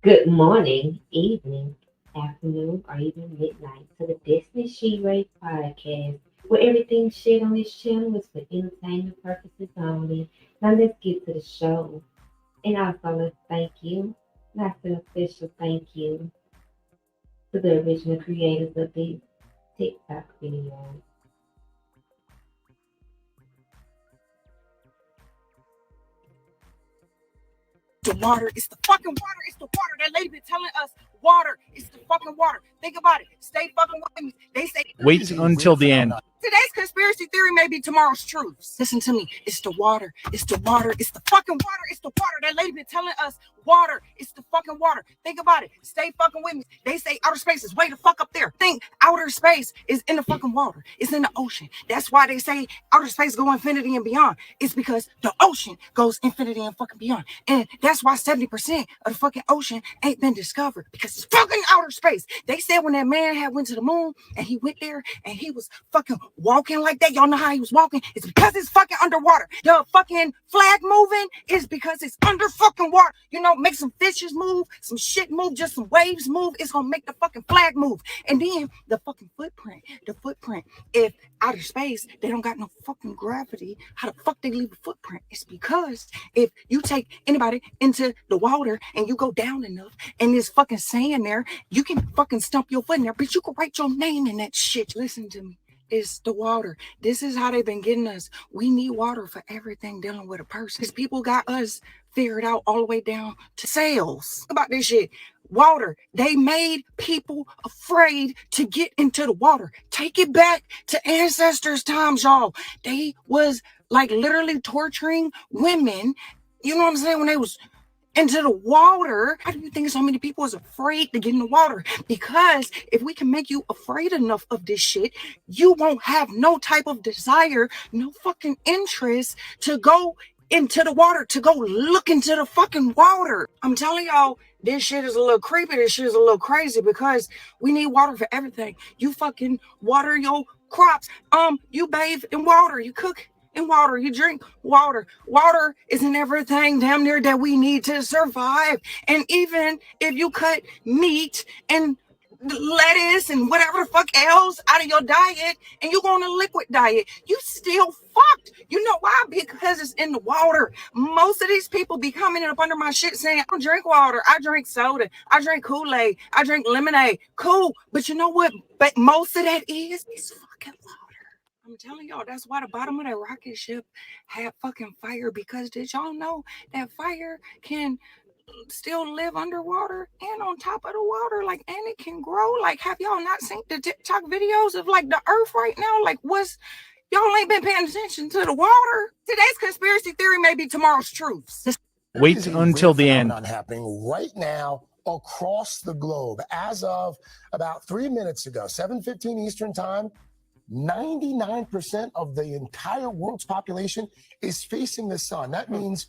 Good morning, evening, afternoon, or even midnight to the Destiny She Raised podcast, where everything shared on this channel is for entertainment purposes only. Now let's get to the show. And also let's thank you, not an official thank you to the original creators of these TikTok videos. The water. It's the fucking water. It's the water. That lady been telling us water. It's the fucking water. Think about it. Stay fucking with me. They say wait until the end. Today's conspiracy theory may be tomorrow's truth. Listen to me. It's the water. It's the water. It's the fucking water. It's the water. That lady been telling us water. It's the fucking water. Think about it. Stay fucking with me. They say outer space is way the fuck up there. Think outer space is in the fucking water. It's in the ocean. That's why they say outer space go infinity and beyond. It's because the ocean goes infinity and fucking beyond. And that's why 70% of the fucking ocean ain't been discovered, because it's fucking outer space. They said when that man had went to the moon and he went there and he was fucking walking like that. Y'all know how he was walking? It's because it's fucking underwater. The fucking flag moving is because it's under fucking water. You know, make some fishes move, some shit move, just some waves move. It's gonna make the fucking flag move. And then the fucking footprint, if outer space, they don't got no fucking gravity, how the fuck they leave a footprint? It's because if you take anybody into the water and you go down enough and there's fucking sand there, you can fucking stump your foot in there, but you can write your name in that shit. Listen to me. It's the water. This is how they've been getting us. We need water for everything dealing with a person. Because people got us figured out all the way down to sales. About this shit. Water. They made people afraid to get into the water. Take it back to ancestors' times, y'all. They was like literally torturing women. You know what I'm saying? When they was into the water. How do you think so many people is afraid to get in the water? Because if we can make you afraid enough of this shit, you won't have no type of desire, no fucking interest to go into the water, to go look into the fucking water. I'm telling y'all, this shit is a little creepy. This shit is a little crazy, because we need water for everything. You fucking water your crops. You bathe in water. You cook in water, you drink water. Water is in everything damn near that we need to survive. And even if you cut meat and lettuce and whatever the fuck else out of your diet and you go on a liquid diet, you still fucked. You know why? Because it's in the water. Most of these people be coming up under my shit saying, I don't drink water, I drink soda, I drink Kool-Aid, I drink lemonade. Cool, but you know what? But most of that is fucking water. I'm telling y'all, that's why the bottom of that rocket ship had fucking fire, because did y'all know that fire can still live underwater and on top of the water, like, and it can grow? Like, have y'all not seen the TikTok videos of like the earth right now? Like, y'all ain't been paying attention to the water? Today's conspiracy theory may be tomorrow's truths. Wait until the end. Happening right now across the globe. As of about 3 minutes ago, 7:15 Eastern time, 99% of the entire world's population is facing the sun. That means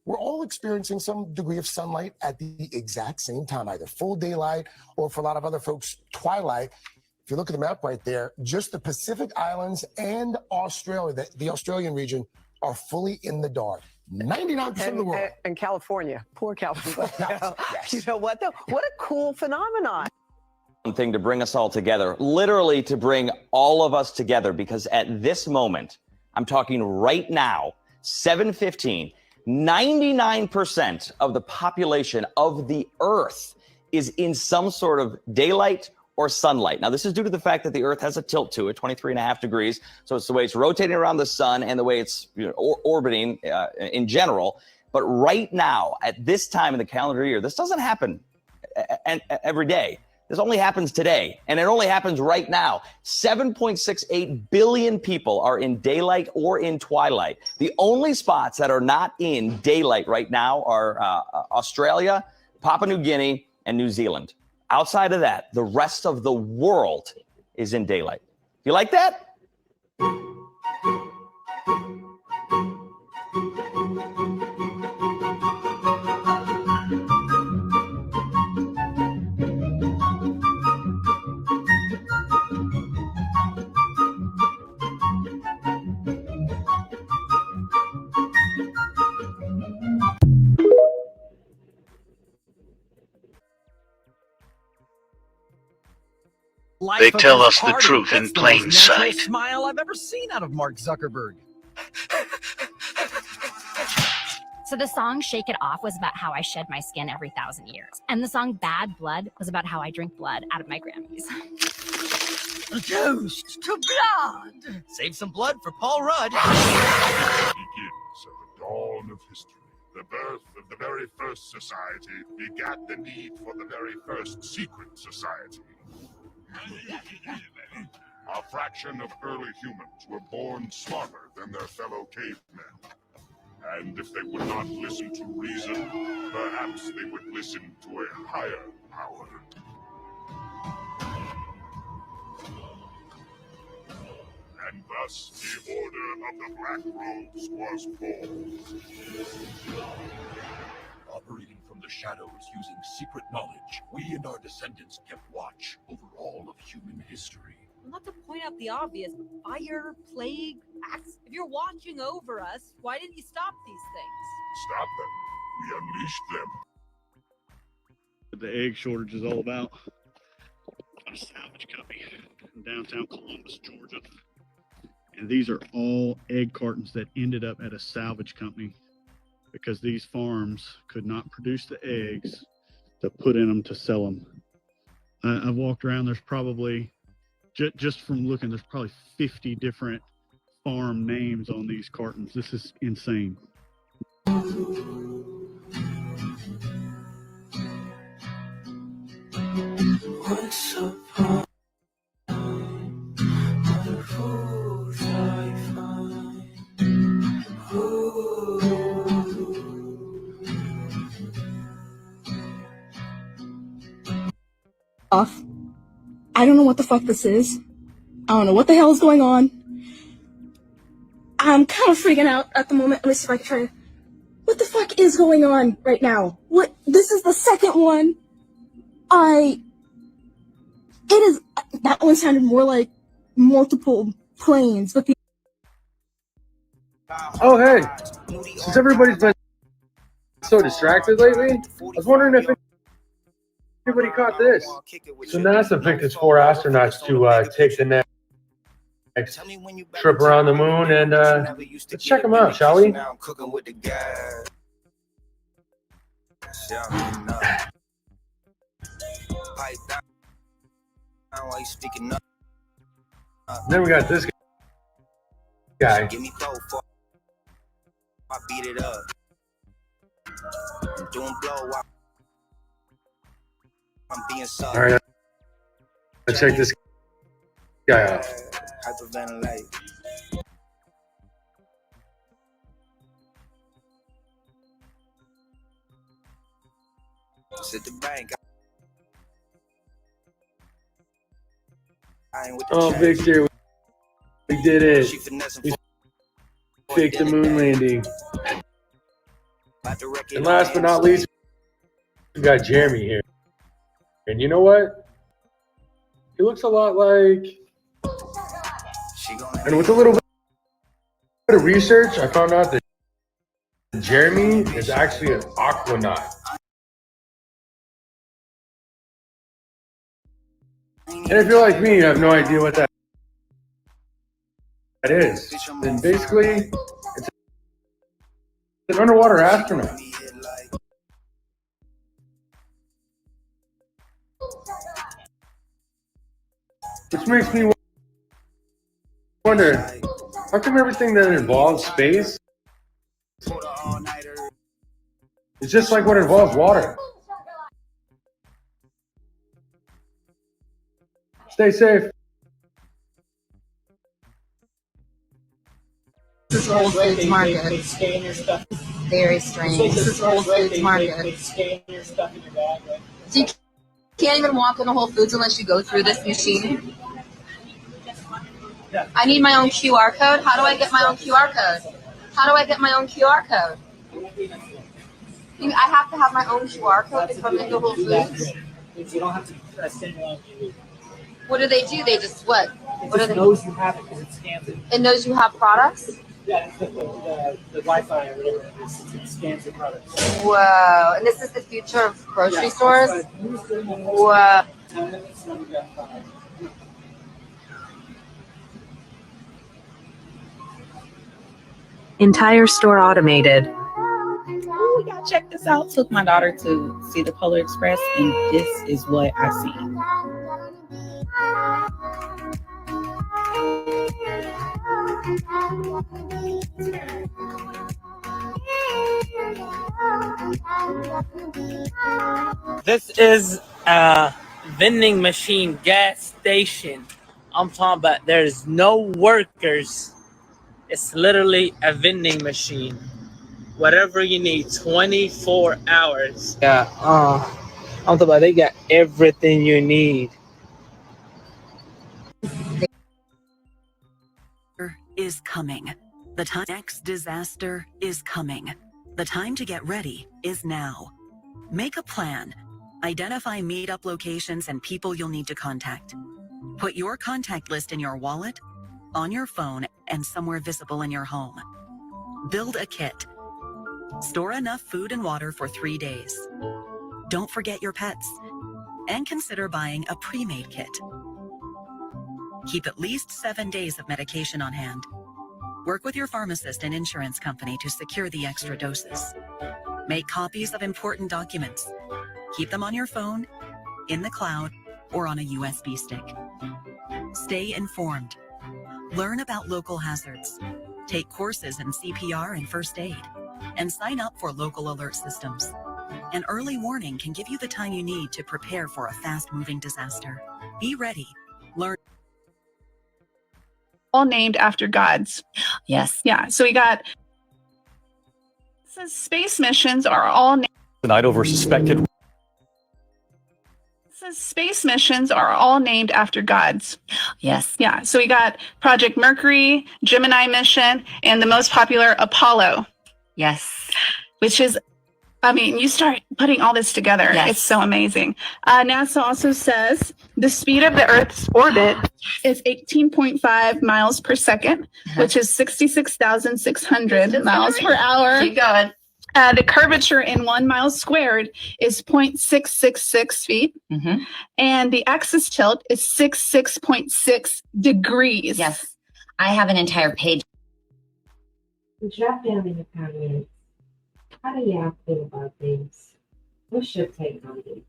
we're all experiencing some degree of sunlight at the exact same time, either full daylight or, for a lot of other folks, twilight. If you look at the map right there, just the Pacific Islands and Australia, the Australian region, are fully in the dark. 99% of the world. And California, poor California. Yes. You know what, though? What a cool phenomenon. Thing to bring us all together, literally to bring all of us together, because at this moment, I'm talking right now, 7:15, 99% of the population of the Earth is in some sort of daylight or sunlight. Now, this is due to the fact that the Earth has a tilt to it, 23.5 degrees. So it's the way it's rotating around the sun and the way it's orbiting in general. But right now, at this time in the calendar year, this doesn't happen every day. This only happens today, and it only happens right now. 7.68 billion people are in daylight or in twilight. The only spots that are not in daylight right now are Australia, Papua New Guinea, and New Zealand. Outside of that, the rest of the world is in daylight. You like that? They tell us the truth in plain sight. Smile I've ever seen out of Mark Zuckerberg. So the song Shake It Off was about how I shed my skin every 1,000 years. And the song Bad Blood was about how I drink blood out of my Grammys. A toast to blood. Save some blood for Paul Rudd. Begins at the dawn of history. The birth of the very first society begat the need for the very first secret society. A fraction of early humans were born smarter than their fellow cavemen. And if they would not listen to reason, perhaps they would listen to a higher power. And thus the Order of the Black Robes was born. Operating from the shadows using secret knowledge, we and our descendants kept watch over all of human history. Well, not to point out the obvious, but fire, plague, acts. If you're watching over us, why didn't you stop these things? Stop them. We unleashed them. What the egg shortage is all about. A salvage company in downtown Columbus, Georgia. And these are all egg cartons that ended up at a salvage company because these farms could not produce the eggs to put in them to sell them. I've walked around, there's probably, just from looking, there's probably 50 different farm names on these cartons. This is insane. Once upon the fools I find. Off. I don't know what the fuck this is. I don't know what the hell is going on. I'm kind of freaking out at the moment. Let me see if I can try to... What the fuck is going on right now? What? This is the second one. It is... That one sounded more like multiple planes, but the... Oh, hey. Since everybody's been so distracted lately, I was wondering if anybody caught this. So NASA picked its 4 astronauts to take the next trip around the moon, and let's check them out, shall we? Then we got this guy. I beat it up. I'm doing blow up. I'm being sucked. All right, let's check this guy out. Hyperventilate. Sit the bank. Oh, Victor, we did it. We faked the moon landing. And last but not least, we got Jeremy here. And you know what? He looks a lot like... And with a little bit of research, I found out that Jeremy is actually an aquanaut. And if you're like me, you have no idea what that is, then basically, it's an underwater astronaut. Which makes me wonder, how come everything that involves space is just like what involves water? Stay safe. This is Whole Foods Market. Very strange. This is Whole Foods Market. So you can't even walk into Whole Foods unless you go through this machine. I need my own QR code. How do I get my own QR code? How do I get my own QR code? I have to have my own QR code to come into Whole Foods. You don't have to send your own QR. What do? They just what? What It knows you have it because it scans it. It knows you have products? Yeah, the Wi-Fi or whatever it is, it scans the products. Whoa, and this is the future of grocery stores? Whoa. Entire store automated. Ooh, y'all check this out. Took my daughter to see the Polar Express, and this is what I see. This is a vending machine gas station. I'm talking about there's no workers. It's literally a vending machine. Whatever you need, 24 hours. Yeah, I'm talking about they got everything you need. Is coming. The next disaster is coming. The time to get ready is now. Make a plan. Identify meetup locations and people you'll need to contact. Put your contact list in your wallet, on your phone, and somewhere visible in your home. Build a kit. Store enough food and water for 3 days. Don't forget your pets. And consider buying a pre-made kit. Keep at least 7 days of medication on hand. Work with your pharmacist and insurance company to secure the extra doses. Make copies of important documents. Keep them on your phone, in the cloud, or on a USB stick. Stay informed. Learn about local hazards. Take courses in CPR and first aid. And sign up for local alert systems. An early warning can give you the time you need to prepare for a fast-moving disaster. Be ready. Learn. All named after gods. Yes. Yeah. So we got. Says space missions are all named. Tonight over suspected. Says space missions are all named after gods. Yes. Yeah. So we got Project Mercury, Gemini mission, and the most popular Apollo. Yes. Which is, I mean, you start putting all this together. Yes. It's so amazing. NASA also says the speed of the Earth's orbit is 18.5 miles per second, which is 66,600 miles per hour. Keep going. The curvature in 1 mile squared is 0.666 feet. Mm-hmm. And the axis tilt is 66.6 degrees. Yes. I have an entire page. Drop down in the comments. How do y'all feel about this? What's your take on it?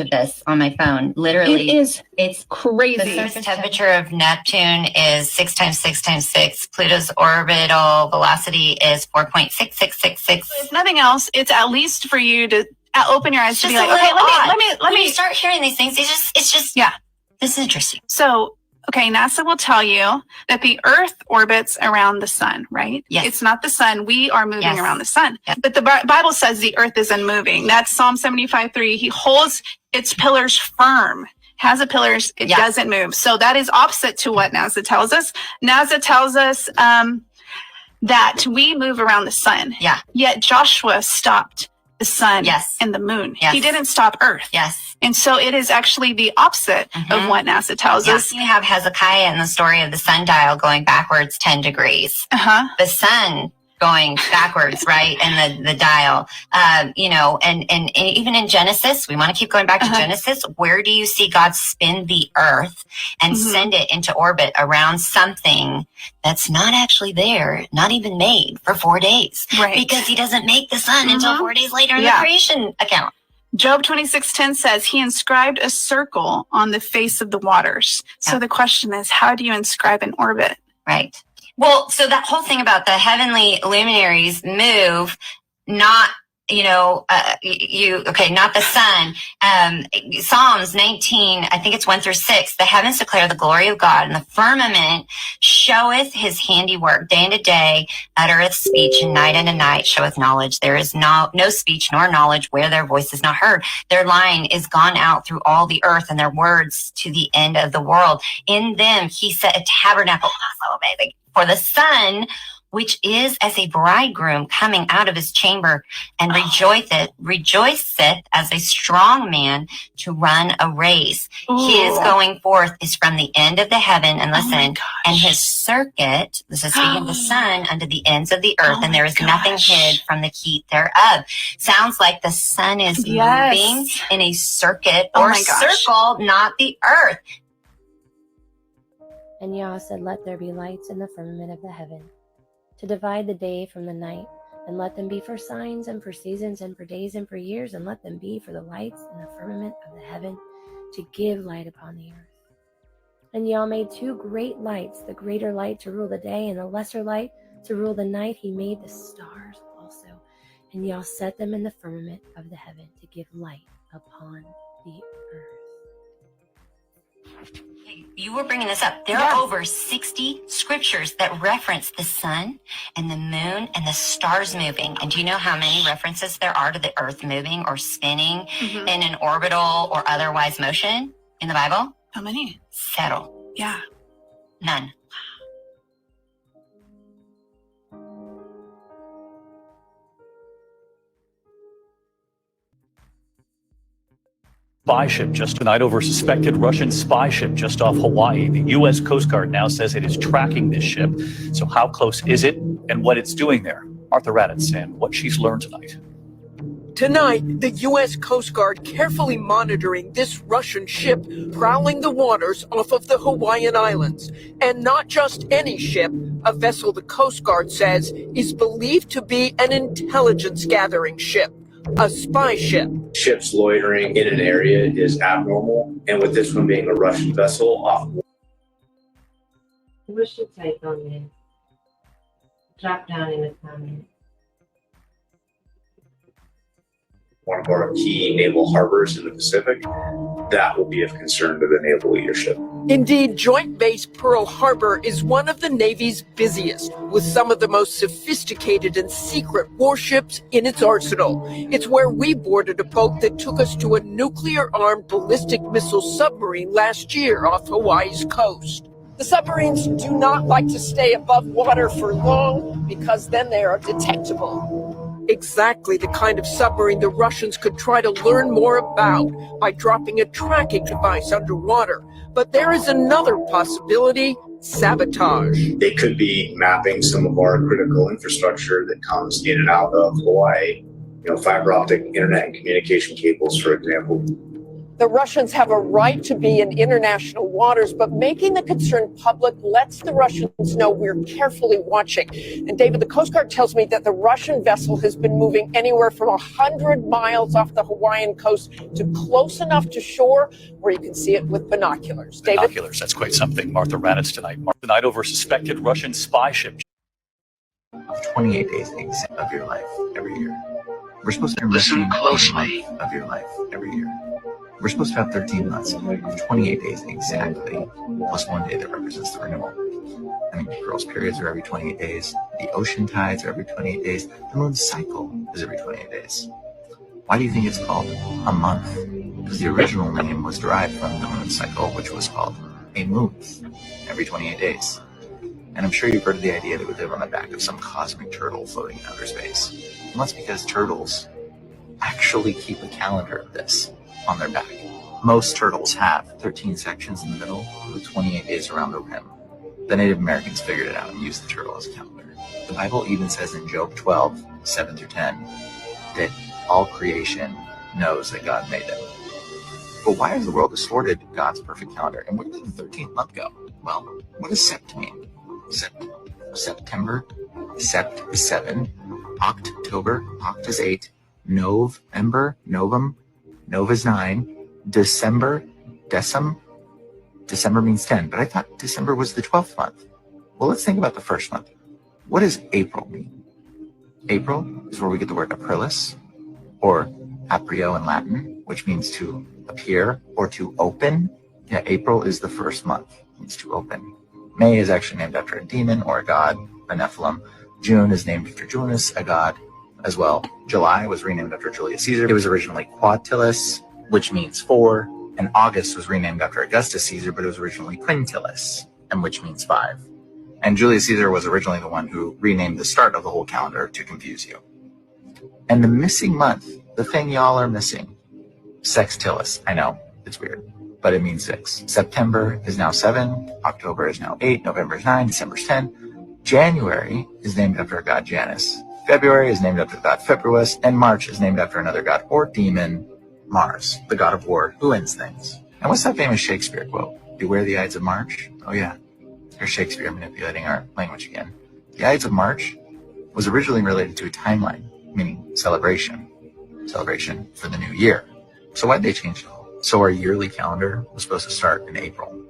Of this on my phone. Literally, it's crazy. The surface temperature of Neptune is 6 times 6 times 6. Pluto's orbital velocity is 4.6666. If nothing else, it's at least for you to open your eyes to be like, okay, okay, let me When you start hearing these things, it's just yeah. This is interesting. So, okay, NASA will tell you that the Earth orbits around the sun, right? Yes. It's not the sun. We are moving around the sun. Yes. But the Bible says the Earth isn't moving. That's Psalm 75:3. He holds its pillars firm. Has the pillars, it doesn't move. So that is opposite to what NASA tells us. NASA tells us that we move around the sun. Yeah. Yet Joshua stopped the sun and the moon. Yes. He didn't stop Earth. Yes. And so it is actually the opposite of what NASA tells us. You have Hezekiah in the story of the sundial going backwards 10 degrees. The sun going backwards, right? And the dial, you know, and even in Genesis, we want to keep going back to Genesis. Where do you see God spin the earth and send it into orbit around something that's not actually there, not even made for 4 days? Right. Because he doesn't make the sun until 4 days later in the creation account. Job 26:10 says he inscribed a circle on the face of the waters. So the question is, how do you inscribe an orbit? Right. Well, so that whole thing about the heavenly luminaries move, not, you know, not the sun. Psalms 19, I think it's 1-6. The heavens declare the glory of God, and the firmament showeth his handiwork. Day unto day uttereth speech, and night unto night showeth knowledge. There is no speech nor knowledge where their voice is not heard. Their line is gone out through all the earth, and their words to the end of the world. In them he set a tabernacle. Oh, so amazing. For the sun which is as a bridegroom coming out of his chamber, and rejoiceth as a strong man to run a race. His going forth is from the end of the heaven, and listen, and his circuit, this is speaking of the sun, unto the ends of the earth, and there is nothing hid from the heat thereof. Sounds like the sun is moving in a circuit or circle, not the earth. And Yah said, let there be lights in the firmament of the heaven, to divide the day from the night, and let them be for signs and for seasons and for days and for years, and let them be for the lights in the firmament of the heaven, to give light upon the earth. And Yah made two great lights, the greater light to rule the day, and the lesser light to rule the night. He made the stars also, and Yah set them in the firmament of the heaven to give light upon the earth. You were bringing this up. There are over 60 scriptures that reference the sun and the moon and the stars moving. And do you know how many references there are to the earth moving or spinning in an orbital or otherwise motion in the Bible? How many? 0. Yeah. None. Spy ship just tonight over suspected Russian spy ship just off Hawaii. The U.S. Coast Guard now says it is tracking this ship. So how close is it and what it's doing there? Martha Raddatz and what she's learned tonight. Tonight, the U.S. Coast Guard carefully monitoring this Russian ship prowling the waters off of the Hawaiian Islands. And not just any ship, a vessel the Coast Guard says is believed to be an intelligence gathering ship, a spy ship. Ships loitering in an area is abnormal, and with this one being a Russian vessel off. What's your take on this? Drop down in the comments. One of our key naval harbors in the Pacific, that will be of concern to the naval leadership. Indeed, Joint Base Pearl Harbor is one of the Navy's busiest, with some of the most sophisticated and secret warships in its arsenal. It's where we boarded a boat that took us to a nuclear-armed ballistic missile submarine last year off Hawaii's coast. The submarines do not like to stay above water for long because then they are detectable. Exactly the kind of submarine the Russians could try to learn more about by dropping a tracking device underwater. But there is another possibility: sabotage. They could be mapping some of our critical infrastructure that comes in and out of Hawaii, fiber optic internet and communication cables, for example. The Russians have a right to be in international waters, but making the concern public lets the Russians know we're carefully watching. And David, the Coast Guard tells me that the Russian vessel has been moving anywhere from 100 miles off the Hawaiian coast to close enough to shore where you can see it with binoculars. David? Binoculars, that's quite something. Martha Raddatz tonight. Tonight over suspected Russian spy ship. 28 days of your life every year. We're supposed to listen closely of your life every year. We're supposed to have 13 months of 28 days exactly, plus 1 day that represents the renewal. I mean, girls' periods are every 28 days. The ocean tides are every 28 days. The moon's cycle is every 28 days. Why do you think it's called a month? Because the original name was derived from the moon cycle, which was called a moonth, every 28 days. And I'm sure you've heard of the idea that we live on the back of some cosmic turtle floating in outer space. And that's because turtles actually keep a calendar of this on their back. Most turtles have 13 sections in the middle with 28 days around the rim. The Native Americans figured it out and used the turtle as a calendar. The Bible even says in Job 12, 7-10, that all creation knows that God made them. But why has the world distorted God's perfect calendar? And where did the 13th month go? Well, what does sept mean? September, sept is 7, October, oct is 8, November, novum, Nov is 9, December, December means 10, but I thought December was the 12th month. Well, let's think about the first month. What does April mean? April is where we get the word aprilis, or aprio in Latin, which means to appear or to open. Yeah, April is the first month, means to open. May is actually named after a demon or a god, a Nephilim. June is named after Janus, a god as well. July was renamed after Julius Caesar. It was originally Quintilis, which means 4. And August was renamed after Augustus Caesar, but it was originally Quintilis, and which means 5. And Julius Caesar was originally the one who renamed the start of the whole calendar to confuse you. And the missing month, the thing y'all are missing, Sextilis. I know, it's weird, but it means 6. September is now 7, October is now 8, November is 9, December is 10. January is named after a god Janus. February is named after the god Februus, and March is named after another god or demon, Mars, the god of war, who ends things. And what's that famous Shakespeare quote? Beware the Ides of March? Oh yeah, there's Shakespeare manipulating our language again. The Ides of March was originally related to a timeline, meaning celebration for the new year. So why'd they change it all? So our yearly calendar was supposed to start in April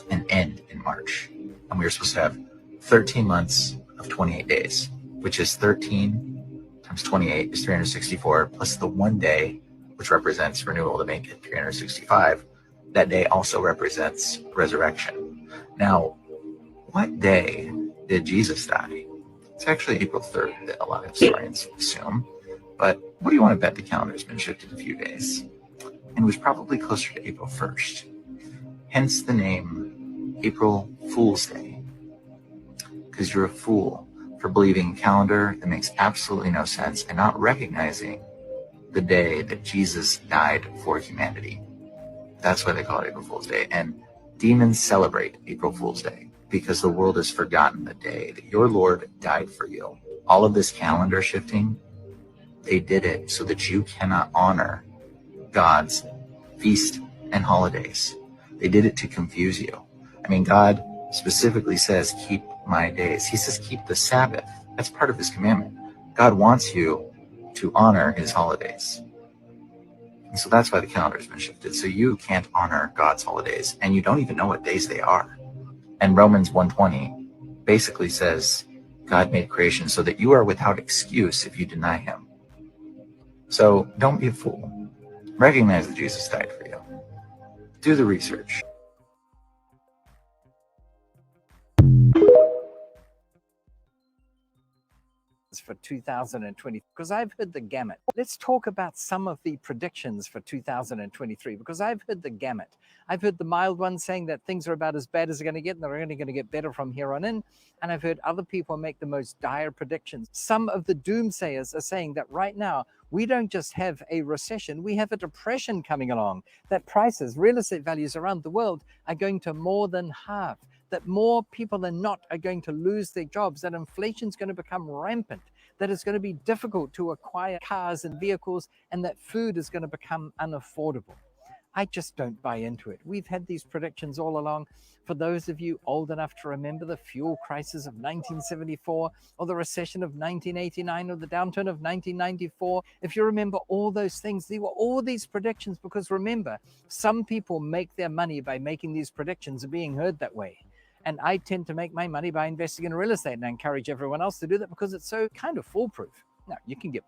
and end in March. And we were supposed to have 13 months of 28 days, which is 13 times 28 is 364, plus the one day, which represents renewal to make it 365. That day also represents resurrection. Now, what day did Jesus die? It's actually April 3rd that a lot of historians assume. But what do you want to bet the calendar's been shifted a few days? And it was probably closer to April 1st. Hence the name April Fool's Day. Because you're a fool for believing a calendar that makes absolutely no sense and not recognizing the day that Jesus died for humanity. That's why they call it April Fool's Day. And demons celebrate April Fool's Day because the world has forgotten the day that your Lord died for you. All of this calendar shifting, they did it so that you cannot honor God's feast and holidays. They did it to confuse you. I mean, God specifically says, keep my days. He says, keep the Sabbath. That's part of his commandment. God wants you to honor his holidays. And so that's why the calendar has been shifted. So you can't honor God's holidays, and you don't even know what days they are. And Romans 1:20 basically says, God made creation so that you are without excuse if you deny him. So don't be a fool. Recognize that Jesus died for you. Do the research. For 2020, because I've heard the gamut. Let's talk about some of the predictions for 2023, because I've heard the gamut. I've heard the mild ones saying that things are about as bad as they're going to get, and they're only going to get better from here on in. And I've heard other people make the most dire predictions. Some of the doomsayers are saying that right now, we don't just have a recession, we have a depression coming along, that prices, real estate values around the world are going to more than halve, that more people than not are going to lose their jobs, that inflation's going to become rampant, that it's going to be difficult to acquire cars and vehicles, and that food is going to become unaffordable. I just don't buy into it. We've had these predictions all along. For those of you old enough to remember the fuel crisis of 1974, or the recession of 1989, or the downturn of 1994, if you remember all those things, there were all these predictions, because remember, some people make their money by making these predictions and being heard that way. And I tend to make my money by investing in real estate, and I encourage everyone else to do that because it's so kind of foolproof. Now, you can get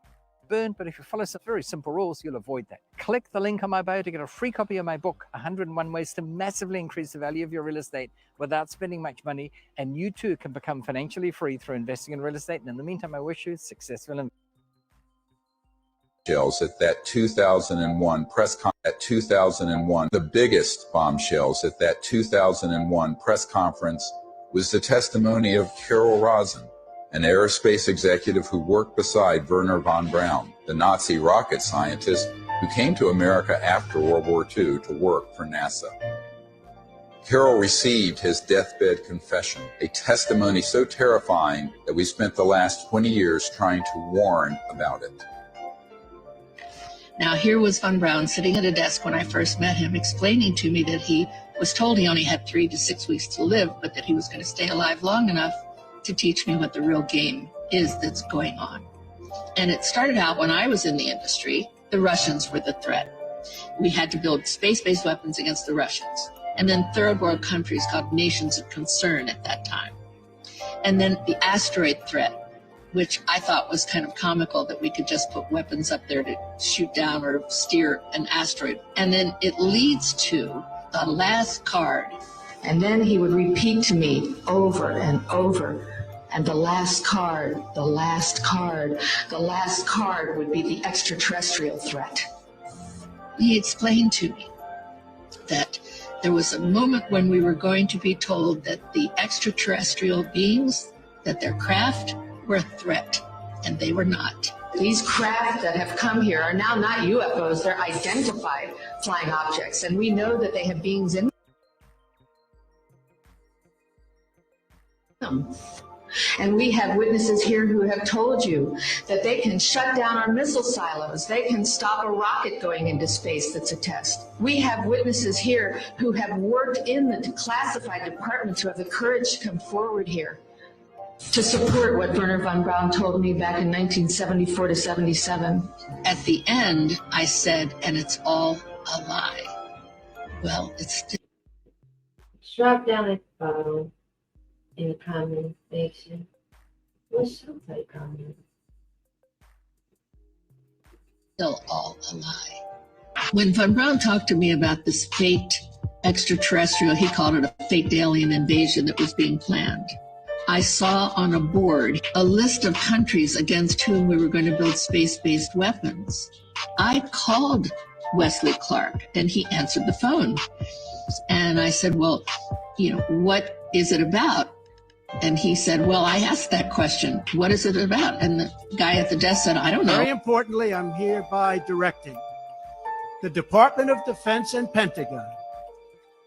burned, but if you follow some very simple rules, you'll avoid that. Click the link on my bio to get a free copy of my book, 101 Ways to Massively Increase the Value of Your Real Estate Without Spending Much Money. And you too can become financially free through investing in real estate. And in the meantime, I wish you successful investment. At that 2001 press the biggest bombshells at that 2001 press conference was the testimony of Carol Rosin, an aerospace executive who worked beside Wernher von Braun, the Nazi rocket scientist who came to America after World War II to work for NASA. Carol received his deathbed confession, a testimony so terrifying that we spent the last 20 years trying to warn about it. Now, here was Von Braun sitting at a desk when I first met him, explaining to me that he was told he only had 3 to 6 weeks to live, but that he was going to stay alive long enough to teach me what the real game is that's going on. And it started out when I was in the industry, the Russians were the threat. We had to build space-based weapons against the Russians. And then third world countries called nations of concern at that time. And then the asteroid threat, which I thought was kind of comical that we could just put weapons up there to shoot down or steer an asteroid. And then it leads to the last card. And then he would repeat to me over and over, and the last card, the last card, the last card would be the extraterrestrial threat. He explained to me that There was a moment when we were going to be told that the extraterrestrial beings, that their craft were a threat, and they were not. These craft that have come here are now not UFOs, they're identified flying objects, and we know that they have beings in them. And we have witnesses here who have told you that they can shut down our missile silos. They can stop a rocket going into space that's a test. We have witnesses here who have worked in the classified departments who have the courage to come forward here to support what Werner von Braun told me back in 1974 to 77. At the end, I said, and it's all a lie. Well, it's still. Drop down at the bottom in the comment section. What's your take on it? Still all a lie. When von Braun talked to me about this faked extraterrestrial, he called it a faked alien invasion that was being planned. I saw on a board a list of countries against whom we were going to build space-based weapons. I called Wesley Clark and he answered the phone. And I said, well, what is it about? And he said, well, I asked that question. What is it about? And the guy at the desk said, I don't know. Very importantly, I'm hereby directing the Department of Defense and Pentagon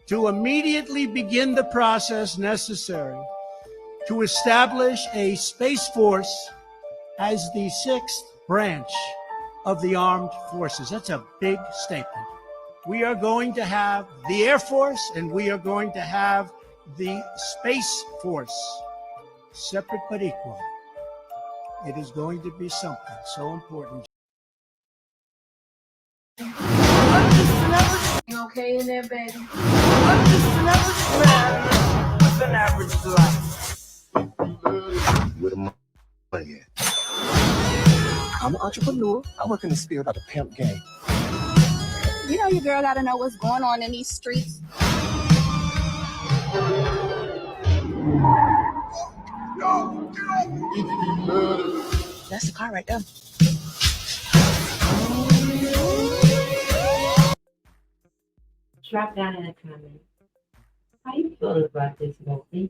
to immediately begin the process necessary to establish a Space Force as the 6th branch of the armed forces. That's a big statement. We are going to have the Air Force and we are going to have the Space Force, separate but equal. It is going to be something so important. You okay in there, baby? I'm just another man with an average life. Where the money at? I'm an entrepreneur. I work in the field of the pimp game. You know your girl gotta know what's going on in these streets. That's the car right there. Drop down in the comments. How you feeling about this movie?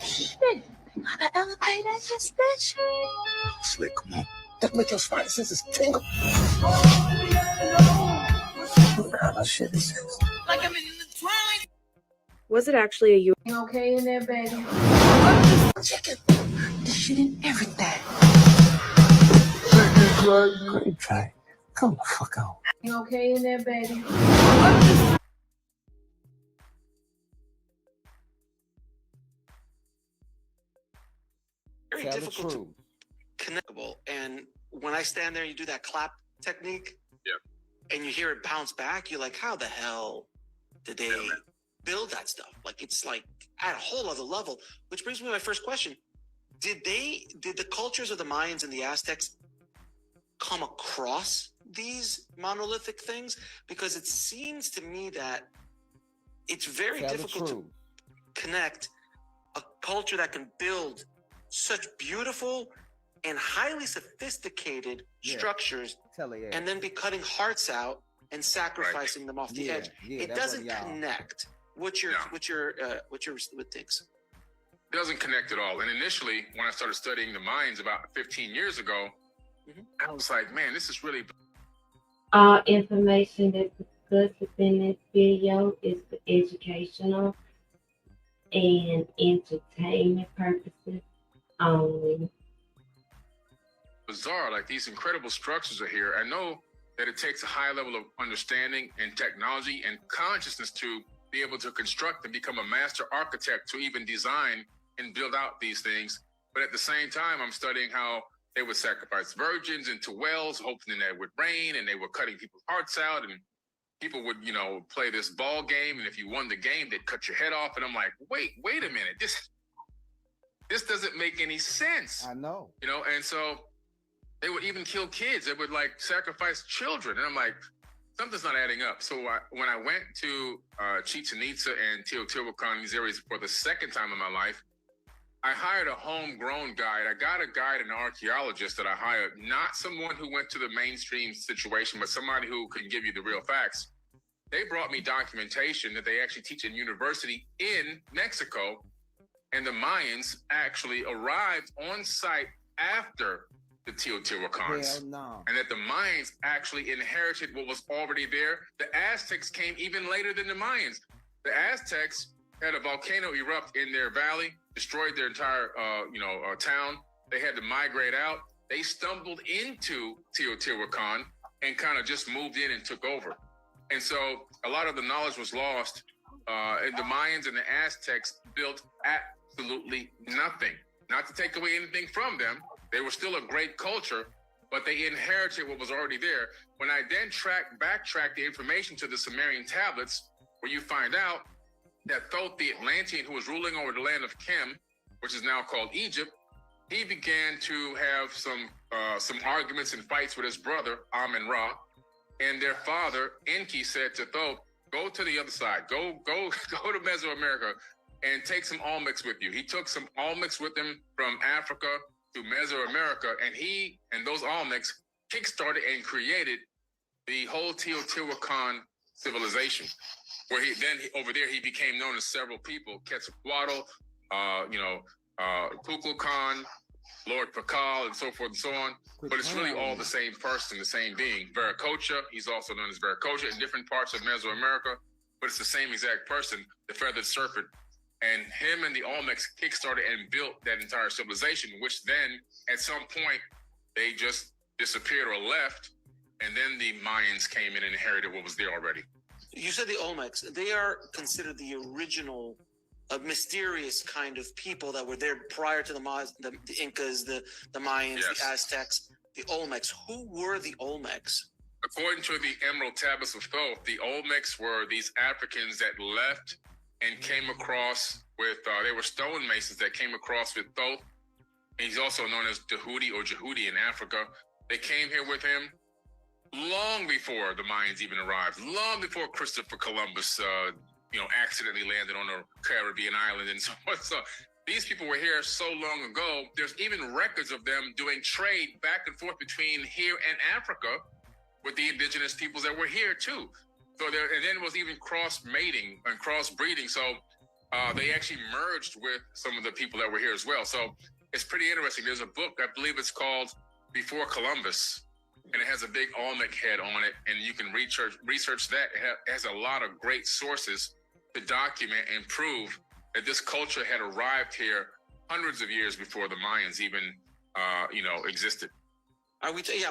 Shit, got an elevator in this bitch. Slick, come on. That make your spidey senses tingle. That shit is sense. Like I'm in the twilight. Was it actually a You okay in there, baby? Chicken. This shit in everything. Great try. Come the fuck on. You okay in there, baby? Very difficult to connectable. And when I stand there, you do that clap technique, and you hear it bounce back. You're like, how the hell did they build that stuff? Like, it's like at a whole other level. Which brings me to my first question: Did the cultures of the Mayans and the Aztecs come across these monolithic things? Because it seems to me that it's very difficult to connect a culture that can build such beautiful and highly sophisticated structures and then be cutting hearts out and sacrificing them off the edge. It doesn't connect. What's your takes? It doesn't connect at all. And initially, when I started studying the Mayans about 15 years ago, I was like, man, this is really... All information that's discussed within this video is for educational and entertainment purposes only. bizarre. Like, these incredible structures are here. I know that it takes a high level of understanding and technology and consciousness to be able to construct and become a master architect to even design and build out these things. But at the same time, I'm studying how they would sacrifice virgins into wells, hoping that it would rain, and they were cutting people's hearts out, and people would, you know, play this ball game, and if you won the game, they'd cut your head off. And I'm like, wait a minute, this doesn't make any sense. I know. You know, and so they would even kill kids. They would like sacrifice children. And I'm like, something's not adding up. So when I went to Chichen Itza and Teotihuacan, these areas for the second time in my life, I hired a homegrown guide. I got a guide and an archaeologist that I hired, not someone who went to the mainstream situation, but somebody who can give you the real facts. They brought me documentation that they actually teach in university in Mexico, and the Mayans actually arrived on site after the Teotihuacans. Hell no. And that the Mayans actually inherited what was already there. The Aztecs came even later than the Mayans. The Aztecs had a volcano erupt in their valley, destroyed their entire town. They had to migrate out. They stumbled into Teotihuacan and kind of just moved in and took over. And so a lot of the knowledge was lost. And the Mayans and the Aztecs built absolutely nothing. Not to take away anything from them. They were still a great culture, but they inherited what was already there. When I then backtrack the information to the Sumerian tablets, where you find out that Thoth the Atlantean, who was ruling over the land of Kem, which is now called Egypt, he began to have some arguments and fights with his brother, Amun-Ra, and their father, Enki, said to Thoth, go to the other side, go to Mesoamerica and take some Olmecs with you. He took some Olmecs with him from Africa to Mesoamerica, and he and those Olmecs kickstarted and created the whole Teotihuacan civilization, where over there he became known as several people: Quetzalcoatl, Kukulkan, Lord Pakal, and so forth and so on. But it's really all the same person, the same being. Viracocha, he's also known as Viracocha in different parts of Mesoamerica, but it's the same exact person, the feathered serpent. And him and the Olmecs kickstarted and built that entire civilization, which then at some point they just disappeared or left. And then the Mayans came in and inherited what was there already. You said the Olmecs. They are considered the original, mysterious kind of people that were there prior to the Incas, the Mayans, yes, the Aztecs, the Olmecs. Who were the Olmecs? According to the Emerald Tablets of Thoth, the Olmecs were these Africans that left and came across with, they were stonemasons that came across with Thoth. He's also known as Dahudi or Jehudi in Africa. They came here with him long before the Mayans even arrived, long before Christopher Columbus, accidentally landed on a Caribbean island and so on. So these people were here so long ago. There's even records of them doing trade back and forth between here and Africa with the indigenous peoples that were here too. So and then it was even cross-mating and cross-breeding. So they actually merged with some of the people that were here as well. So it's pretty interesting. There's a book, I believe it's called Before Columbus, and it has a big Olmec head on it, and you can research that. It has a lot of great sources to document and prove that this culture had arrived here hundreds of years before the Mayans even, existed.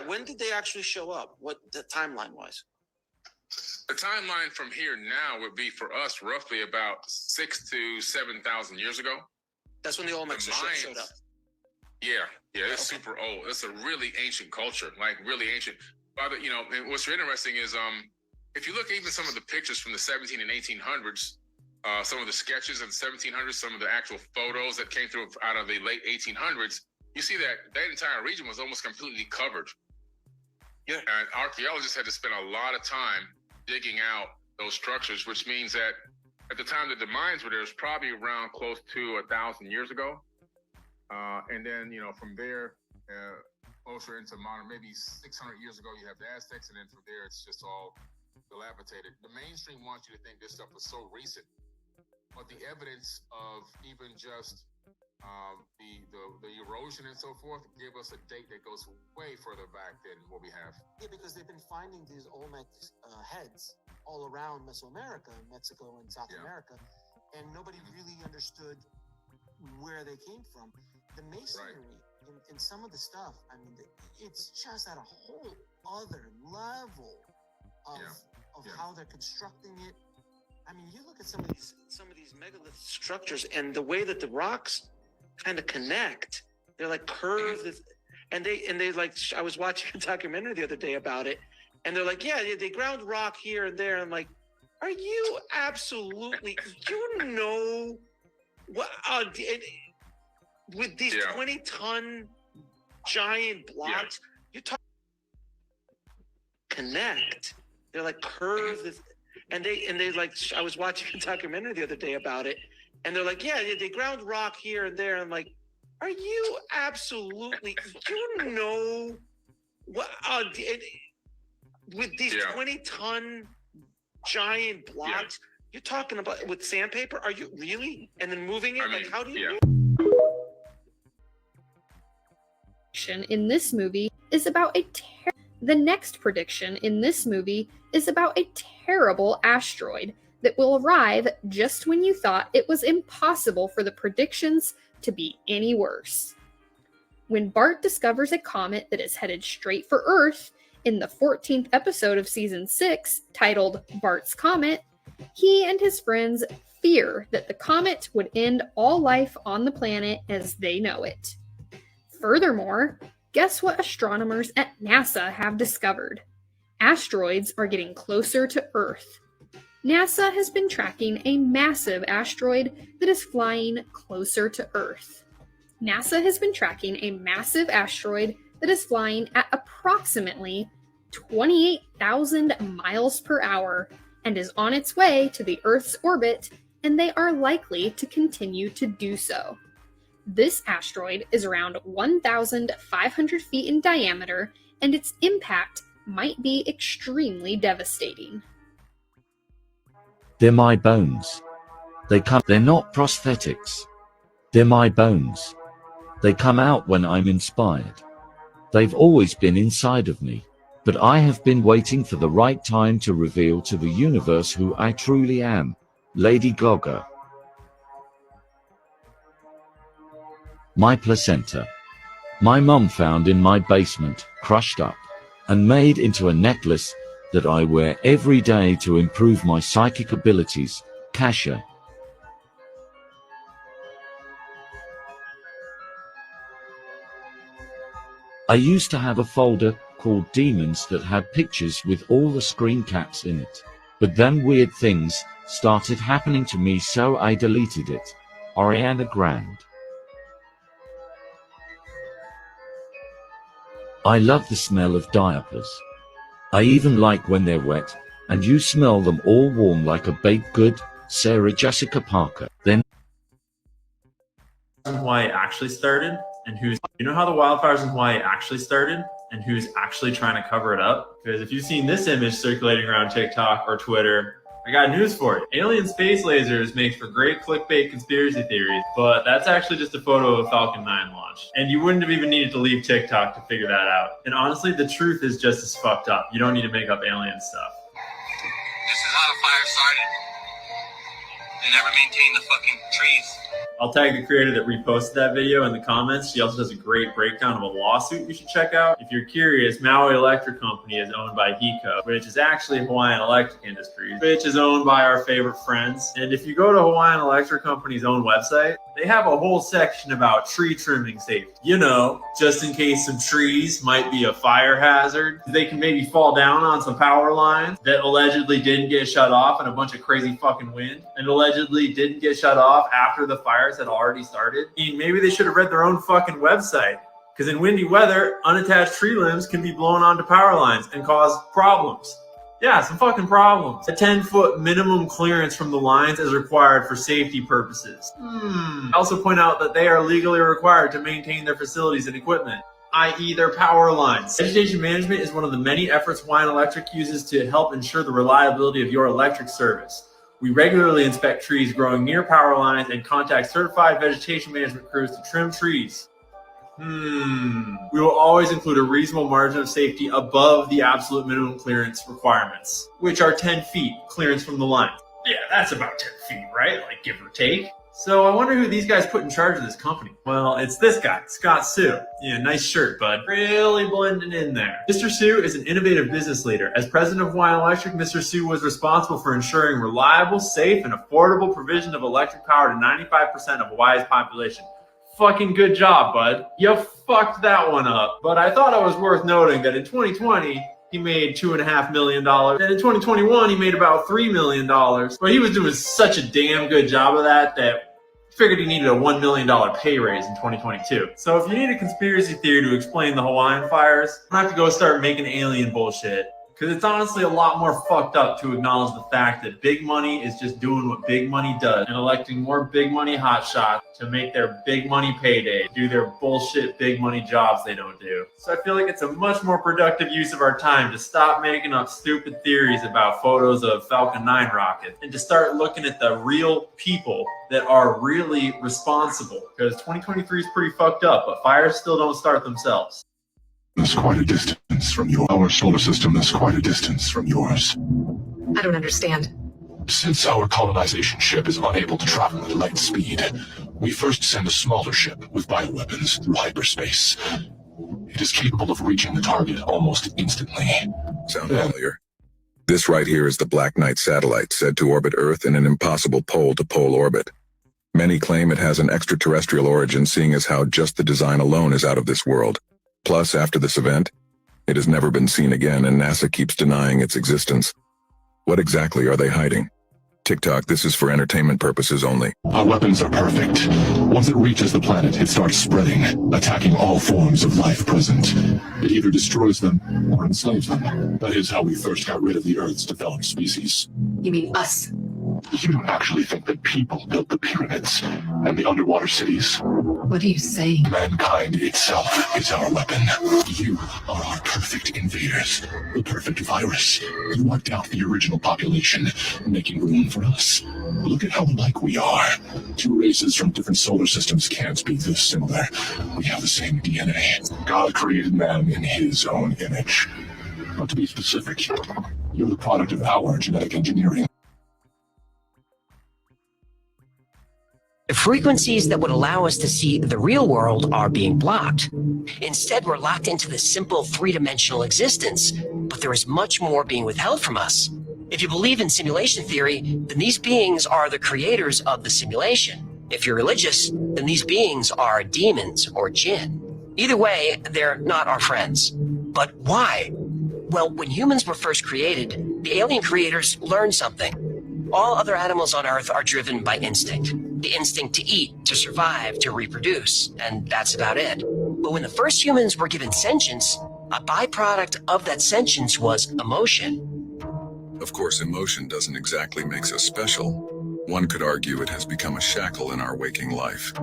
When did they actually show up? What the timeline was? The timeline from here now would be for us roughly about 6,000 to 7,000 years ago. That's when the Olmecs showed up. Yeah, it's super old. It's a really ancient culture, like really ancient. But and what's interesting is if you look at even some of the pictures from the 17 and 1800s, some of the sketches of the 1700s, some of the actual photos that came through out of the late 1800s, you see that entire region was almost completely covered. Yeah, and archaeologists had to spend a lot of time digging out those structures, which means that at the time that the Mayans were there, it was probably around close to 1,000 years ago. And then, from there, closer into modern, maybe 600 years ago, you have the Aztecs, and then from there, it's just all dilapidated. The mainstream wants you to think this stuff was so recent, but the evidence of even just the erosion and so forth give us a date that goes way further back than what we have. Yeah, because they've been finding these Olmec heads all around Mesoamerica, Mexico and South America, and nobody really understood where they came from. The masonry in some of the stuff, I mean, it's just at a whole other level of how they're constructing it. I mean, you look at some of these megalith structures and the way that the rocks kind of connect. They're like curved, and they like. I was watching a documentary the other day about it, and they're like, they ground rock here and there. I'm like, are you absolutely? You know what? With these 20-ton giant blocks, you talk connect. They're like curved, and they like. I was watching a documentary the other day about it, And they're like, yeah, they ground rock here and there. I'm like, are you absolutely, do you know what, with these 20-ton giant blocks, you're talking about with sandpaper? Are you really? And then moving it? Like, how do you in this movie is about the next prediction in this movie is about a terrible asteroid that will arrive just when you thought it was impossible for the predictions to be any worse. When Bart discovers a comet that is headed straight for Earth in the 14th episode of season 6, titled Bart's Comet, he and his friends fear that the comet would end all life on the planet as they know it. Furthermore, guess what astronomers at NASA have discovered? Asteroids are getting closer to Earth. NASA has been tracking a massive asteroid that is flying closer to Earth. NASA has been tracking a massive asteroid that is flying at approximately 28,000 miles per hour and is on its way to the Earth's orbit, and they are likely to continue to do so. This asteroid is around 1,500 feet in diameter, and its impact might be extremely devastating. They're my bones. They're not prosthetics. They're my bones. They come out when I'm inspired. They've always been inside of me, but I have been waiting for the right time to reveal to the universe who I truly am. Lady Gaga. My placenta. My mum found in my basement, crushed up, and made into a necklace that I wear every day to improve my psychic abilities. Kasha. I used to have a folder called Demons that had pictures with all the screen caps in it. But then weird things started happening to me, so I deleted it. Ariana Grande. I love the smell of diapers. I even like when they're wet, and you smell them all warm like a baked good. Sarah Jessica Parker. Then Hawaii actually started and who's, you know how the wildfires in Hawaii actually started and who's actually trying to cover it up? Because if you've seen this image circulating around TikTok or Twitter, I got news for you. Alien space lasers make for great clickbait conspiracy theories, but that's actually just a photo of a Falcon 9 launch. And you wouldn't have even needed to leave TikTok to figure that out. And honestly, the truth is just as fucked up. You don't need to make up alien stuff. This is how the fire started. They never maintained the fucking trees. I'll tag the creator that reposted that video in the comments. She also does a great breakdown of a lawsuit you should check out. If you're curious, Maui Electric Company is owned by HECO, which is actually Hawaiian Electric Industries, which is owned by our favorite friends. And if you go to Hawaiian Electric Company's own website, they have a whole section about tree trimming safety. You know, just in case some trees might be a fire hazard. They can maybe fall down on some power lines that allegedly didn't get shut off in a bunch of crazy fucking wind and allegedly didn't get shut off after the fires had already started. I mean, maybe they should have read their own fucking website, because in windy weather, unattached tree limbs can be blown onto power lines and cause problems. Yeah, some fucking problems. A 10-foot minimum clearance from the lines is required for safety purposes. I also point out that they are legally required to maintain their facilities and equipment, i.e. their power lines. Vegetation management is one of the many efforts Hawaiian Electric uses to help ensure the reliability of your electric service. We regularly inspect trees growing near power lines and contact certified vegetation management crews to trim trees. We will always include a reasonable margin of safety above the absolute minimum clearance requirements, which are 10 feet clearance from the line. Yeah, that's about 10 feet, right? Like, give or take. So I wonder who these guys put in charge of this company. Well, it's this guy, Scott Sue. Yeah, nice shirt, bud. Really blending in there. Mr. Sue is an innovative business leader. As president of Hawaiian Electric, Mr. Sue was responsible for ensuring reliable, safe, and affordable provision of electric power to 95% of Hawaii's population. Fucking good job, bud. You fucked that one up. But I thought it was worth noting that in 2020, he made $2.5 million. And in 2021, he made about $3 million. But he was doing such a damn good job of that figured he needed a $1 million pay raise in 2022. So if you need a conspiracy theory to explain the Hawaiian fires, I'm gonna have to go start making alien bullshit. Because it's honestly a lot more fucked up to acknowledge the fact that big money is just doing what big money does and electing more big money hotshots to make their big money payday, do their bullshit big money jobs they don't do. So I feel like it's a much more productive use of our time to stop making up stupid theories about photos of Falcon 9 rockets and to start looking at the real people that are really responsible. Because 2023 is pretty fucked up, but fires still don't start themselves. There's quite a distance from our solar system. There's quite a distance from yours. I don't understand. Since our colonization ship is unable to travel at light speed, we first send a smaller ship with bioweapons through hyperspace. It is capable of reaching the target almost instantly. Sound familiar? This right here is the Black Knight satellite, said to orbit Earth in an impossible pole-to-pole orbit. Many claim it has an extraterrestrial origin, seeing as how just the design alone is out of this world. Plus, after this event, it has never been seen again, and NASA keeps denying its existence. What exactly are they hiding? TikTok, this is for entertainment purposes only. Our weapons are perfect. Once it reaches the planet, it starts spreading, attacking all forms of life present. It either destroys them or enslaves them. That is how we first got rid of the Earth's developed species. You mean us? You don't actually think that people built the pyramids and the underwater cities? What are you saying? Mankind itself is our weapon. You are our perfect invaders, the perfect virus. You wiped out the original population, making room for us. Look at how alike we are. Two races from different solar systems can't be this similar. We have the same DNA. God created man in his own image. But to be specific, you're the product of our genetic engineering. The frequencies that would allow us to see the real world are being blocked. Instead, we're locked into this simple three-dimensional existence, but there is much more being withheld from us. If you believe in simulation theory, then these beings are the creators of the simulation. If you're religious, then these beings are demons or jinn. Either way, they're not our friends. But why? Well, when humans were first created, the alien creators learned something. All other animals on Earth are driven by instinct. The instinct to eat, to survive, to reproduce, and that's about it. But when the first humans were given sentience, a byproduct of that sentience was emotion. Of course, emotion doesn't exactly make us special. One could argue it has become a shackle in our waking life.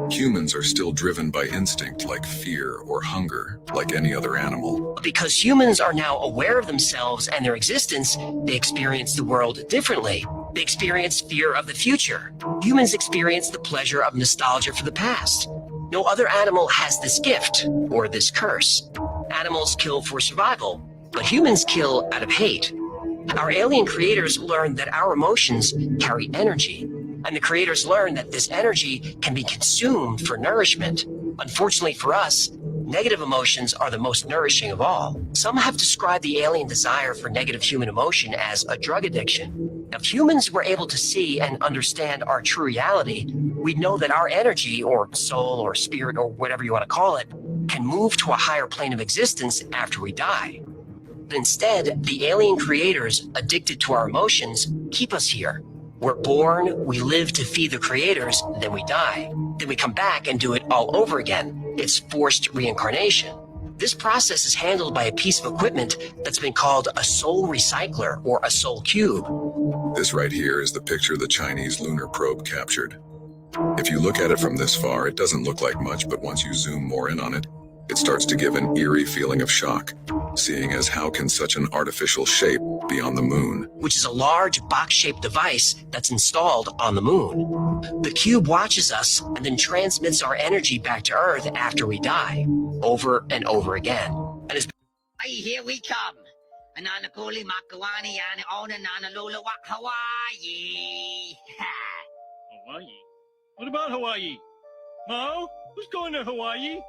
Humans are still driven by instinct like fear or hunger, like any other animal. Because humans are now aware of themselves and their existence, they experience the world differently. They experience fear of the future. Humans experience the pleasure of nostalgia for the past. No other animal has this gift or this curse. Animals kill for survival, but humans kill out of hate. Our alien creators learned that our emotions carry energy, and the creators learned that this energy can be consumed for nourishment. Unfortunately for us, negative emotions are the most nourishing of all. Some have described the alien desire for negative human emotion as a drug addiction. If humans were able to see and understand our true reality, we'd know that our energy, or soul, or spirit, or whatever you want to call it, can move to a higher plane of existence after we die. But instead, the alien creators, addicted to our emotions, keep us here. We're born, we live to feed the creators, then we die. Then we come back and do it all over again. It's forced reincarnation. This process is handled by a piece of equipment that's been called a soul recycler or a soul cube. This right here is the picture the Chinese lunar probe captured. If you look at it from this far, it doesn't look like much, but once you zoom more in on it, it starts to give an eerie feeling of shock, seeing as how can such an artificial shape be on the moon? Which is a large box-shaped device that's installed on the moon. The cube watches us and then transmits our energy back to Earth after we die, over and over again. And is Hey, here we come. Ananakuli Makawani and Onananalula Hawaii. Hawaii? What about Hawaii? Mo? Who's going to Hawaii?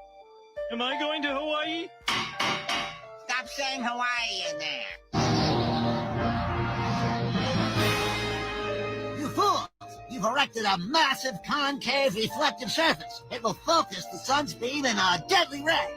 Am I going to Hawaii? Stop saying Hawaii in there. You fools! You've erected a massive concave reflective surface. It will focus the sun's beam in a deadly ray.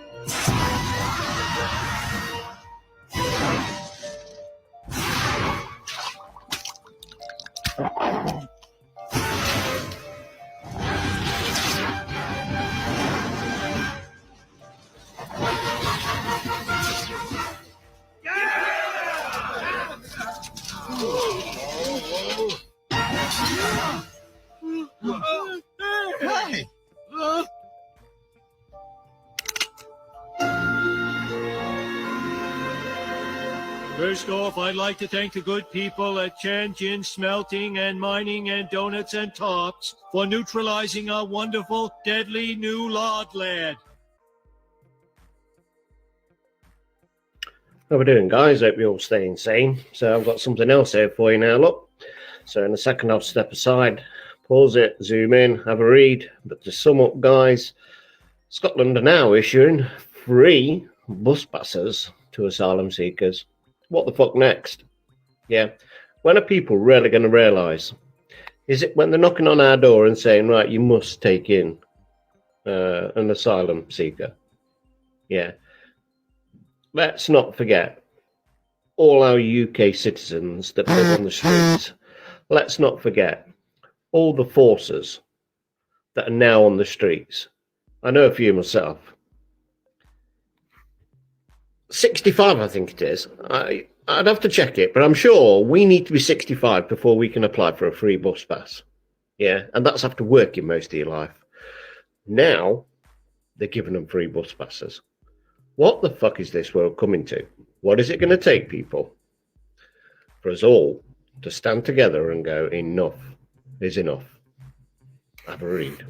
First off, I'd like to thank the good people at Tianjin Smelting and Mining and Donuts and Tops for neutralizing our wonderful, deadly new lard lead. How we doing, guys? Hope you're all staying sane. So I've got something else here for you now, look. So in a second, I'll step aside, pause it, zoom in, have a read. But to sum up, guys, Scotland are now issuing free bus passes to asylum seekers. What the fuck next? Yeah. When are people really going to realise? Is it when they're knocking on our door and saying, right, you must take in an asylum seeker? Yeah. Let's not forget all our UK citizens that live on the streets. Let's not forget all the forces that are now on the streets. I know a few myself. 65, I think it is. I'd have to check it, but I'm sure we need to be 65 before we can apply for a free bus pass. Yeah, and that's after working most of your life. Now, they're giving them free bus passes. What the fuck is this world coming to? What is it going to take, people? For us all to stand together and go, enough is enough. Have a read.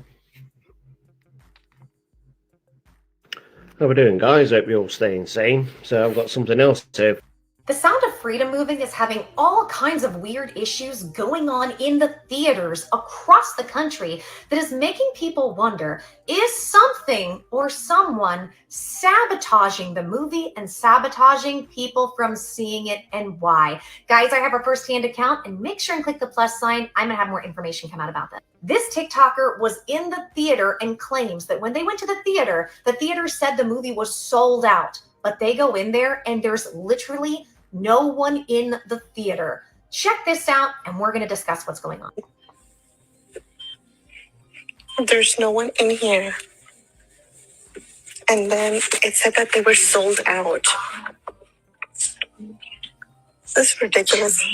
How we doing, guys? Hope you're all staying sane. So I've got something else to. The Sound of Freedom movie is having all kinds of weird issues going on in the theaters across the country that is making people wonder, is something or someone sabotaging the movie and sabotaging people from seeing it, and why? Guys, I have a first-hand account, and make sure and click the plus sign. I'm going to have more information come out about that. This TikToker was in the theater and claims that when they went to the theater said the movie was sold out. But they go in there and there's literally no one in the theater. Check this out and we're going to discuss what's going on. There's no one in here. And then it said that they were sold out. This is ridiculous.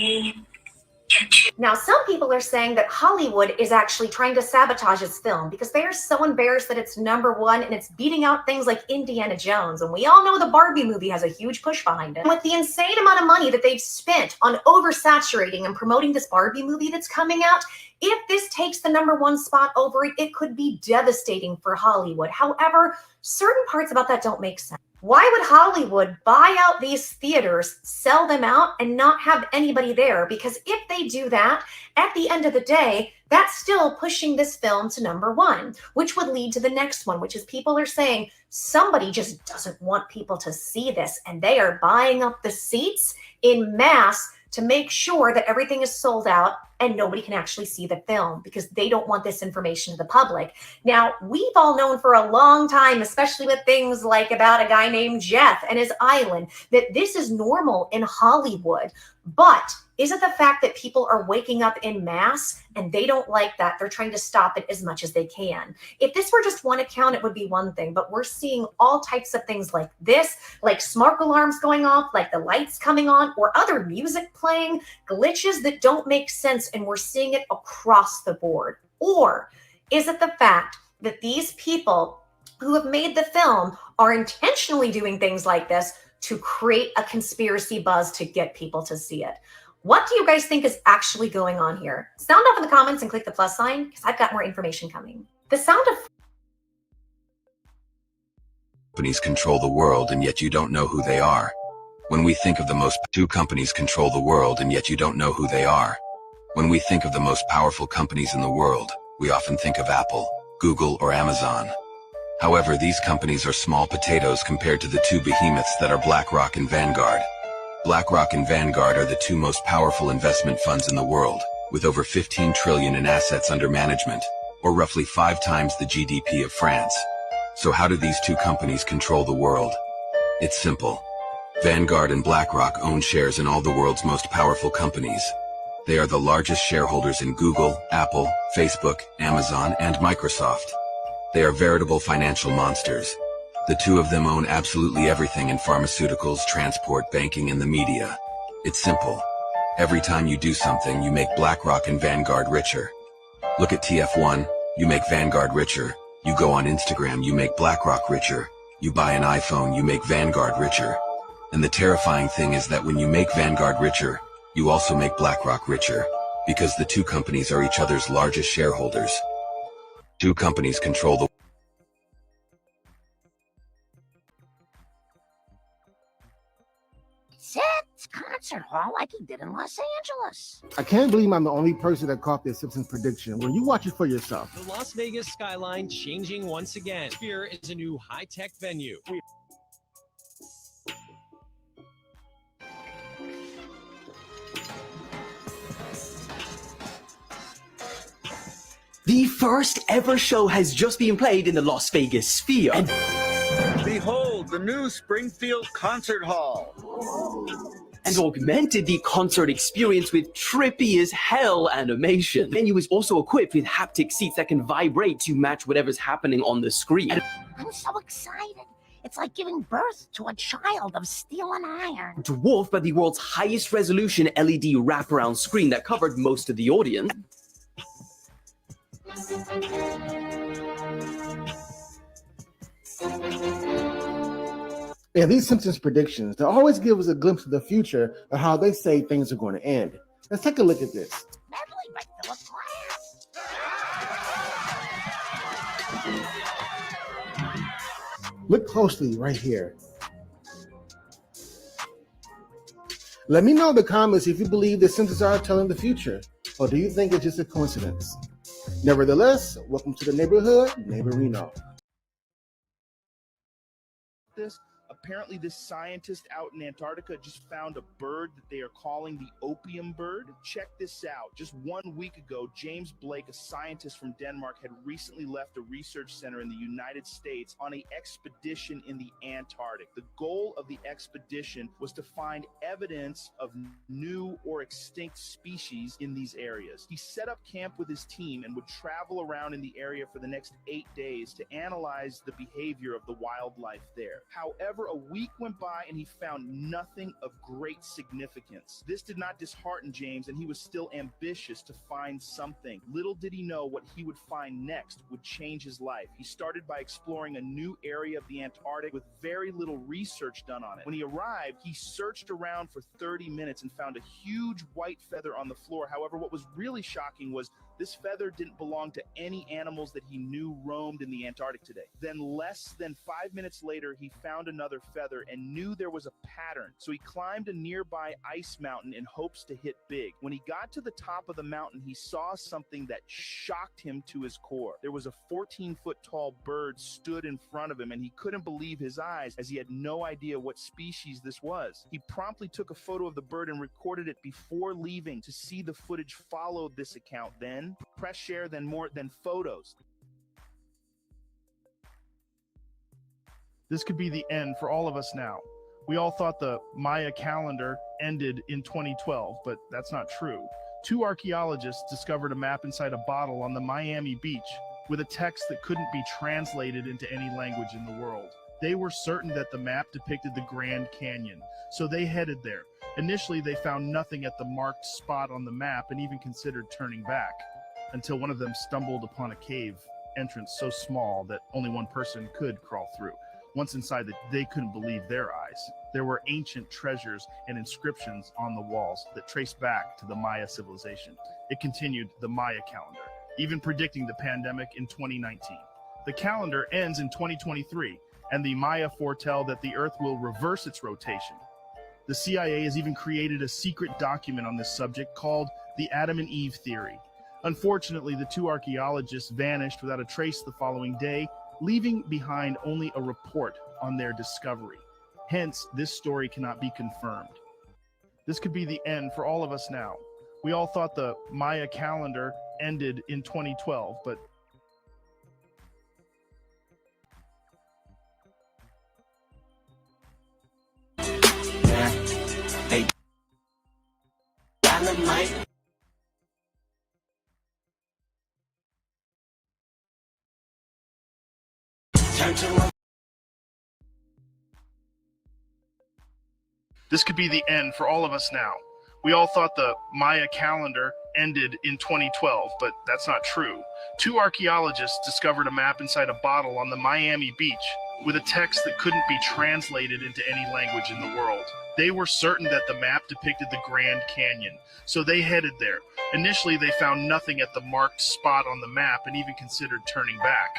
Now, some people are saying that Hollywood is actually trying to sabotage its film because they are so embarrassed that it's #1 and it's beating out things like Indiana Jones. And we all know the Barbie movie has a huge push behind it. With the insane amount of money that they've spent on oversaturating and promoting this Barbie movie that's coming out, if this takes the #1 spot over it, it could be devastating for Hollywood. However, certain parts about that don't make sense. Why would Hollywood buy out these theaters, sell them out, and not have anybody there? Because if they do that, at the end of the day, that's still pushing this film to #1, which would lead to the next one, which is people are saying somebody just doesn't want people to see this, and they are buying up the seats in mass to make sure that everything is sold out and nobody can actually see the film because they don't want this information to the public. Now, we've all known for a long time, especially with things like about a guy named Jeff and his island, that this is normal in Hollywood. But is it the fact that people are waking up in mass and they don't like that? They're trying to stop it as much as they can. If this were just one account, it would be one thing, but we're seeing all types of things like this, like smoke alarms going off, like the lights coming on, or other music playing, glitches that don't make sense, and we're seeing it across the board. Or is it the fact that these people who have made the film are intentionally doing things like this to create a conspiracy buzz to get people to see it? What do you guys think is actually going on here? Sound off in the comments and click the plus sign because I've got more information coming. The sound of companies control the world and yet you don't know who they are. When we think of the most two companies control the world and yet you don't know who they are. When we think of the most powerful companies in the world, we often think of Apple, Google, or Amazon. However, these companies are small potatoes compared to the two behemoths that are BlackRock and Vanguard. BlackRock and Vanguard are the two most powerful investment funds in the world, with over 15 trillion in assets under management, or roughly 5 times the GDP of France. So how do these two companies control the world? It's simple. Vanguard and BlackRock own shares in all the world's most powerful companies. They are the largest shareholders in Google, Apple, Facebook, Amazon, and Microsoft. They are veritable financial monsters. The two of them own absolutely everything in pharmaceuticals, transport, banking, and the media. It's simple. Every time you do something, you make BlackRock and Vanguard richer. Look at TF1, you make Vanguard richer. You go on Instagram, you make BlackRock richer. You buy an iPhone, you make Vanguard richer. And the terrifying thing is that when you make Vanguard richer, you also make BlackRock richer, because the two companies are each other's largest shareholders. Two companies control the It's concert hall like he did in Los Angeles. I can't believe I'm the only person that caught this Simpsons prediction. When you watch it for yourself. The Las Vegas skyline changing once again. Sphere is a new high-tech venue. The first ever show has just been played in the Las Vegas Sphere. And behold, the new Springfield Concert Hall. And augmented the concert experience with trippy as hell animation. The venue is also equipped with haptic seats that can vibrate to match whatever's happening on the screen. I'm so excited. It's like giving birth to a child of steel and iron. Dwarfed by the world's highest resolution LED wraparound screen that covered most of the audience. Yeah, these Simpsons predictions, they always give us a glimpse of the future of how they say things are going to end. Let's take a look at this. Medley by Philip Glass. Look closely right here. Let me know in the comments if you believe the Simpsons are telling the future, or do you think it's just a coincidence? Nevertheless, welcome to the neighborhood, Neighborino. Apparently, this scientist out in Antarctica just found a bird that they are calling the opium bird. Check this out. Just 1 week ago, James Blake, a scientist from Denmark, had recently left a research center in the United States on an expedition in the Antarctic. The goal of the expedition was to find evidence of new or extinct species in these areas. He set up camp with his team and would travel around in the area for the next 8 days to analyze the behavior of the wildlife there. However, a week went by and he found nothing of great significance. This did not dishearten James, and he was still ambitious to find something. Little did he know what he would find next would change his life. He started by exploring a new area of the Antarctic with very little research done on it. When he arrived, he searched around for 30 minutes and found a huge white feather on the floor. However, what was really shocking was this feather didn't belong to any animals that he knew roamed in the Antarctic today. Then less than 5 minutes later, he found another feather and knew there was a pattern. So he climbed a nearby ice mountain in hopes to hit big. When he got to the top of the mountain, he saw something that shocked him to his core. There was a 14-foot tall bird stood in front of him, and he couldn't believe his eyes as he had no idea what species this was. He promptly took a photo of the bird and recorded it before leaving. To see the footage followed this account. Then press share, then more, then photos. This could be the end for all of us now. We all thought the Maya calendar ended in 2012, but that's not true. 2 archaeologists discovered a map inside a bottle on the Miami beach with a text that couldn't be translated into any language in the world. They were certain that the map depicted the Grand Canyon, so they headed there. Initially, they found nothing at the marked spot on the map and even considered turning back, until one of them stumbled upon a cave entrance so small that only one person could crawl through. Once inside, they couldn't believe their eyes. There were ancient treasures and inscriptions on the walls that traced back to the Maya civilization. It continued the Maya calendar, even predicting the pandemic in 2019. The calendar ends in 2023, and the Maya foretell that the Earth will reverse its rotation. The CIA has even created a secret document on this subject called the Adam and Eve theory. Unfortunately, the 2 archaeologists vanished without a trace the following day, leaving behind only a report on their discovery. Hence, this story cannot be confirmed. This could be the end for all of us now. We all thought the Maya calendar ended in 2012, but this could be the end for all of us now. We all thought the Maya calendar ended in 2012, but that's not true. 2 archaeologists discovered a map inside a bottle on the Miami beach with a text that couldn't be translated into any language in the world. They were certain that the map depicted the Grand Canyon, so they headed there. Initially, they found nothing at the marked spot on the map and even considered turning back,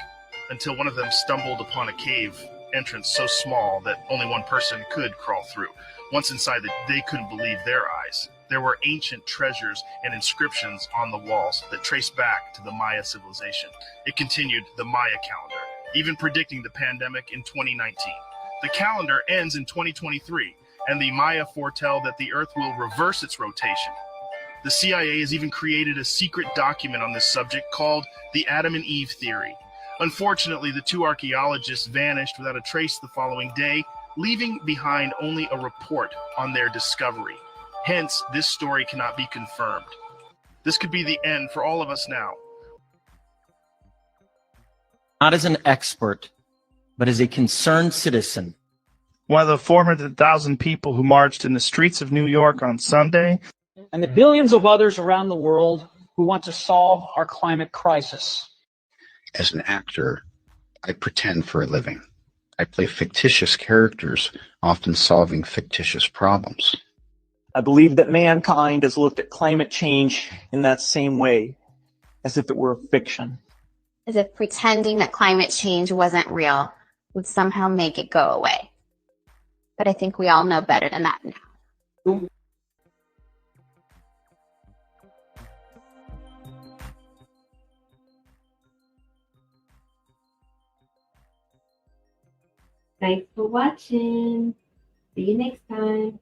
until one of them stumbled upon a cave entrance so small that only one person could crawl through. Once inside, they couldn't believe their eyes. There were ancient treasures and inscriptions on the walls that traced back to the Maya civilization. It continued the Maya calendar, even predicting the pandemic in 2019. The calendar ends in 2023, and the Maya foretell that the Earth will reverse its rotation. The CIA has even created a secret document on this subject called the Adam and Eve Theory. Unfortunately, the two archaeologists vanished without a trace the following day, leaving behind only a report on their discovery. Hence, this story cannot be confirmed. This could be the end for all of us now. Not as an expert, but as a concerned citizen. One of the 400,000 people who marched in the streets of New York on Sunday, and the billions of others around the world who want to solve our climate crisis. As an actor, I pretend for a living. I play fictitious characters, often solving fictitious problems. I believe that mankind has looked at climate change in that same way, as if it were a fiction. As if pretending that climate change wasn't real would somehow make it go away. But I think we all know better than that now. Thanks for watching. See you next time.